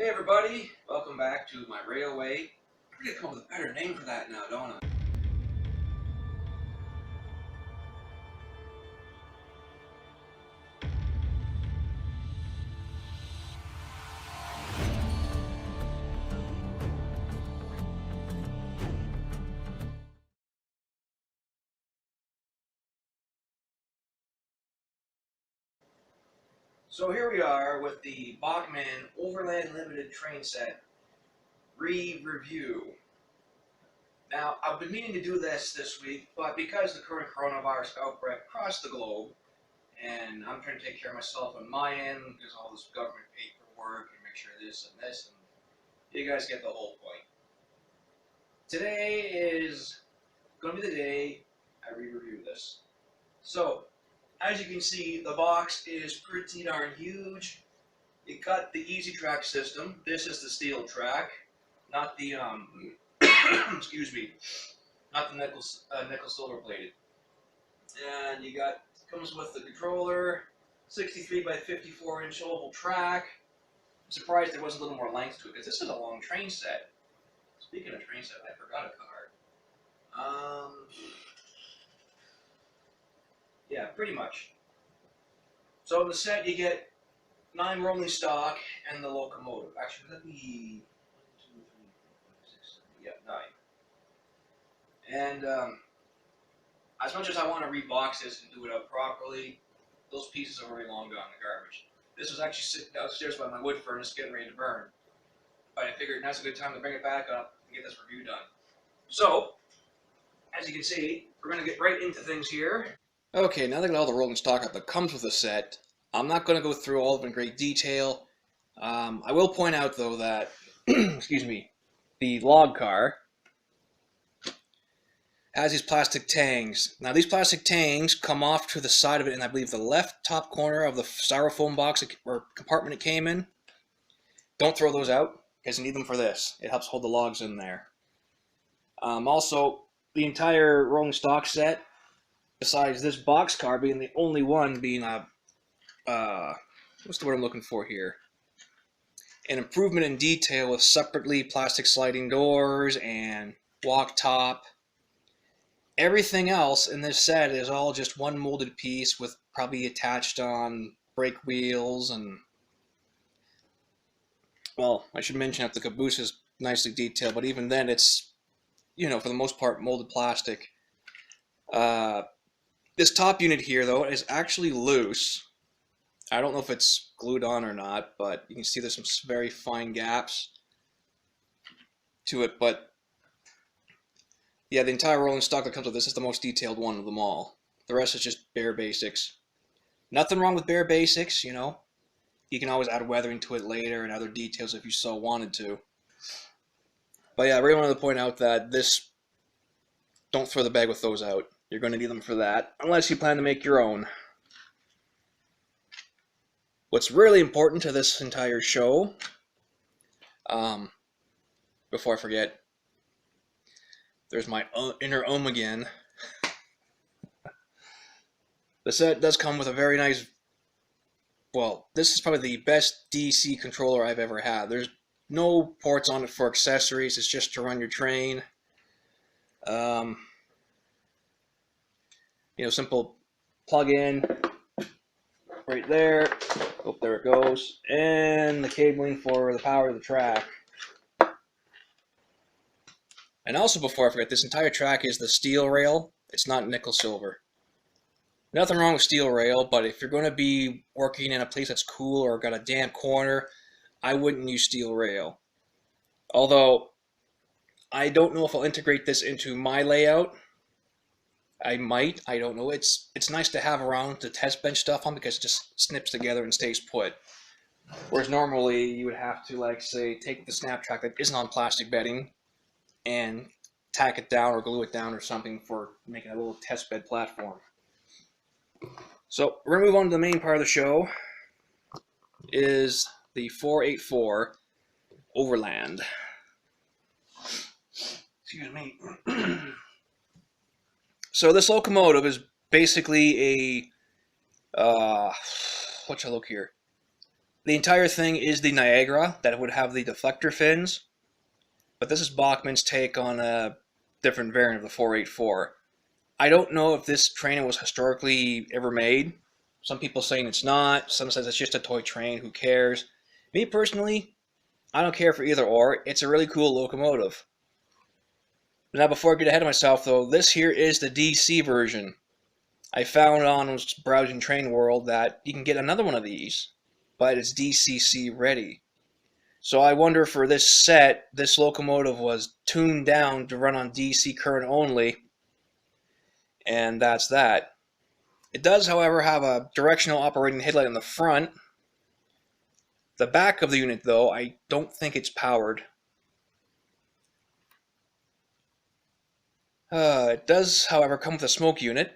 Hey everybody, welcome back to my railway. I need to come up with a better name for that now, don't I? So here we are with the Bachmann Overland Limited train set review. Now, I've been meaning to do this week, but because the current coronavirus outbreak across the globe, and I'm trying to take care of myself on my end, because all this government paperwork and make sure this and this, and you guys get the whole point. Today is going to be the day I review this. So, as you can see, the box is pretty darn huge. It got the Easy Track system. This is the steel track, not the excuse me, not the nickel silver plated. And you got comes with the controller, 63 by 54 inch oval track. I'm surprised there wasn't a little more length to it because this is a long train set. Speaking of train set, I forgot a card. Yeah, pretty much. So in the set you get 9 rolling stock and the locomotive. Actually, let me 1, 2, 3, 4, 5, 6, 7, yeah, 9. And as much as I want to rebox this and do it up properly, those pieces are already long gone in the garbage. This was actually sitting downstairs by my wood furnace getting ready to burn. But I figured now's a good time to bring it back up and get this review done. So, as you can see, we're going to get right into things here. Okay, now that I got all the rolling stock up that comes with the set, I'm not going to go through all of it in great detail. I will point out, though, that, excuse me, the log car has these plastic tangs. Now, these plastic tangs come off to the side of it in, I believe, the left top corner of the styrofoam box or compartment it came in. Don't throw those out, because you need them for this. It helps hold the logs in there. Also, the entire rolling stock set, besides this box car being the only one being a, what's the word I'm looking for here? An improvement in detail with separately plastic sliding doors and walk top. Everything else in this set is all just one molded piece with probably attached on brake wheels and, well, I should mention that the caboose is nicely detailed, but even then it's, for the most part, molded plastic. This top unit here, though, is actually loose. I don't know if it's glued on or not, but you can see there's some very fine gaps to it. But yeah, the entire rolling stock that comes with this is the most detailed one of them all. The rest is just bare basics. Nothing wrong with bare basics, You can always add weathering to it later and other details if you so wanted to. But yeah, I really wanted to point out that don't throw the bag with those out. You're going to need them for that, unless you plan to make your own. What's really important to this entire show, before I forget, there's my inner again. The set does come with a very nice, well, this is probably the best DC controller I've ever had. There's no ports on it for accessories, it's just to run your train. Simple plug in right there. Oh, there it goes. And the cabling for the power of the track. And also, before I forget, this entire track is the steel rail. It's not nickel silver. Nothing wrong with steel rail, but if you're going to be working in a place that's cool or got a damp corner, I wouldn't use steel rail. Although, I don't know if I'll integrate this into my layout. I might. I don't know. It's nice to have around to test bench stuff on because it just snips together and stays put. Whereas normally you would have to, like, say, take the snap track that isn't on plastic bedding and tack it down or glue it down or something for making a little test bed platform. So we're going to move on to the main part of the show, is the 484 Overland. Excuse me. So this locomotive is basically a, what should I look here? The entire thing is the Niagara that would have the deflector fins, but this is Bachmann's take on a different variant of the 484. I don't know if this train was historically ever made. Some people saying it's not. Some says it's just a toy train. Who cares? Me personally, I don't care for either or. It's a really cool locomotive. Now, before I get ahead of myself, though, this here is the DC version. I found on browsing Train World that you can get another one of these, but it's DCC ready. So I wonder for this set, this locomotive was tuned down to run on DC current only, and that's that. It does, however, have a directional operating headlight on the front. The back of the unit, though, I don't think it's powered. It does, however, come with a smoke unit.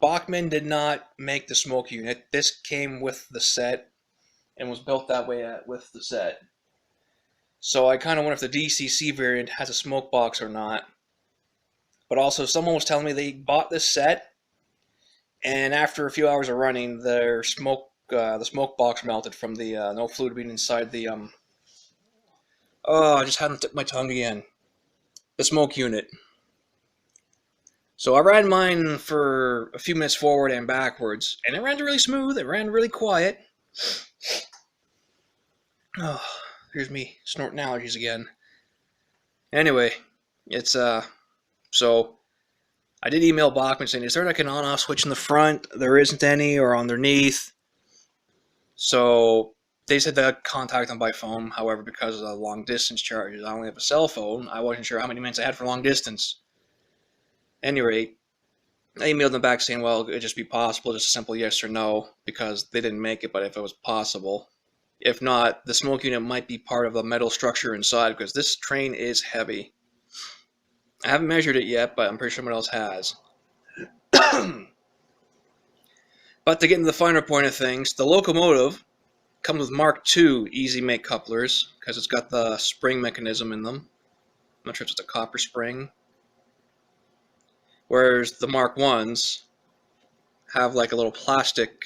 Bachmann did not make the smoke unit. This came with the set and was built that way with the set. So I kind of wonder if the DCC variant has a smoke box or not. But also, someone was telling me they bought this set, and after a few hours of running, their the smoke box melted from the no fluid being inside the Oh, I just hadn't tipped my tongue again. The smoke unit. So I ran mine for a few minutes forward and backwards, and it ran really smooth. It ran really quiet. Oh, here's me snorting allergies again. Anyway, it's so I did email Bachmann saying, is there like an on-off switch in the front? There isn't any, or underneath. So they said they'd contact them by phone. However, because of the long distance charges, I only have a cell phone. I wasn't sure how many minutes I had for long distance. At any rate, I emailed them back saying, well, it'd just be possible, just a simple yes or no, because they didn't make it, but if it was possible. If not, the smoke unit might be part of the metal structure inside, because this train is heavy. I haven't measured it yet, but I'm pretty sure someone else has. But to get into the finer point of things, the locomotive comes with Mark II easy make couplers, because it's got the spring mechanism in them. I'm not sure if it's a copper spring. Whereas the Mark I's have like a little plastic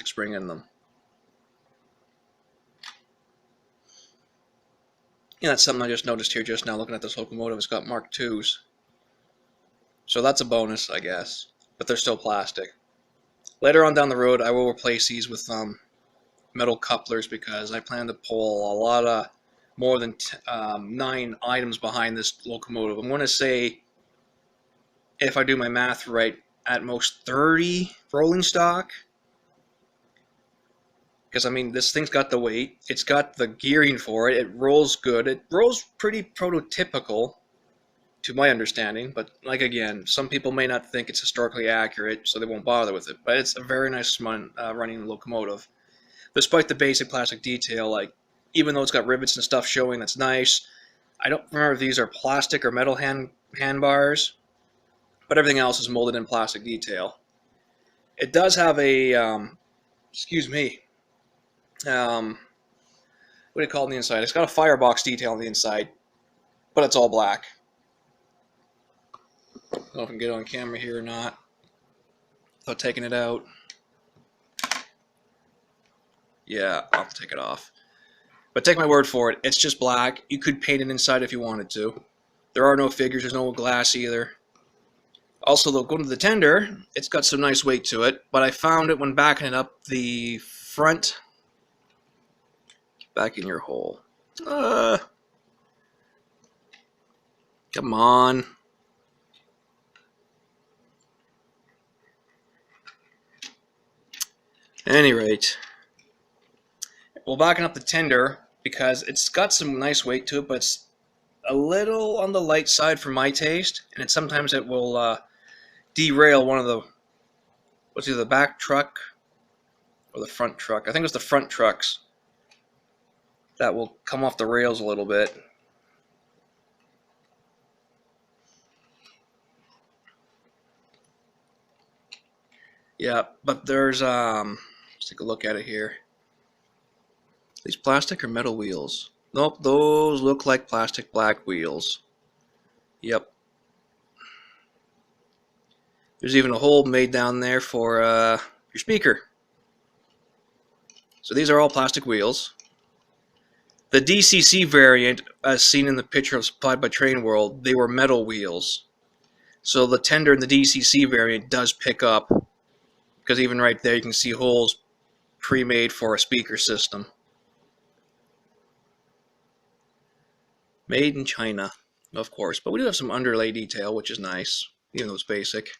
spring in them. Yeah, that's something I just noticed here just now looking at this locomotive. It's got Mark II's. So that's a bonus, I guess. But they're still plastic. Later on down the road, I will replace these with metal couplers because I plan to pull a lot of more than 9 items behind this locomotive. I'm going to say, if I do my math right, at most 30 rolling stock. Because, I mean, this thing's got the weight. It's got the gearing for it. It rolls good. It rolls pretty prototypical, to my understanding. But, like, again, some people may not think it's historically accurate, so they won't bother with it. But it's a very nice running locomotive. Despite the basic plastic detail, like, even though it's got rivets and stuff showing, that's nice. I don't remember if these are plastic or metal handbars, but everything else is molded in plastic detail. It does have a, excuse me, what do you call it on the inside? It's got a firebox detail on the inside, but it's all black. I don't know if I can get it on camera here or not without taking it out. Yeah, I'll take it off. But take my word for it, it's just black. You could paint it inside if you wanted to. There are no figures, there's no glass either. Also, though, going to the tender, it's got some nice weight to it, but I found it when backing it up the front. Back in your hole. Come on. At any rate, well, backing up the tender, because it's got some nice weight to it, but it's a little on the light side for my taste, and sometimes it will derail one of the, what's either the back truck or the front truck. I think it was the front trucks that will come off the rails a little bit. Yeah, but there's, let's take a look at it here. These plastic or metal wheels? Nope, those look like plastic black wheels. Yep. There's even a hole made down there for your speaker. So these are all plastic wheels. The DCC variant, as seen in the picture supplied by Train World, they were metal wheels. So the tender in the DCC variant does pick up, because even right there you can see holes pre-made for a speaker system. Made in China, of course, but we do have some underlay detail, which is nice, even though it's basic.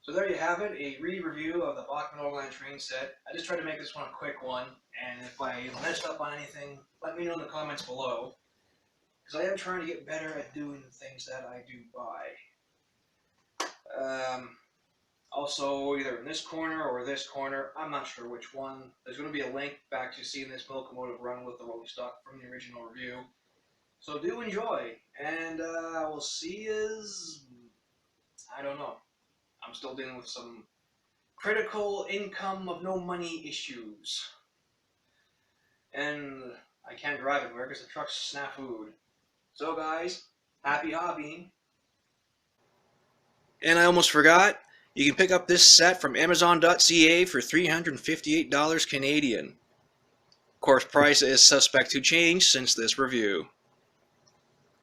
So there you have it, a re-review of the Bachmann Overland train set. I just tried to make this one a quick one, and if I messed up on anything, let me know in the comments below. Because I am trying to get better at doing the things that I do buy. Also, either in this corner or this corner, I'm not sure which one. There's going to be a link back to seeing this locomotive run with the rolling stock from the original review. So do enjoy, and we'll see is, I don't know. I'm still dealing with some critical income of no money issues. And I can't drive anywhere because the truck's snafu'd. So guys, happy hobbying. And I almost forgot, you can pick up this set from Amazon.ca for $358 Canadian. Of course, price is suspect to change since this review.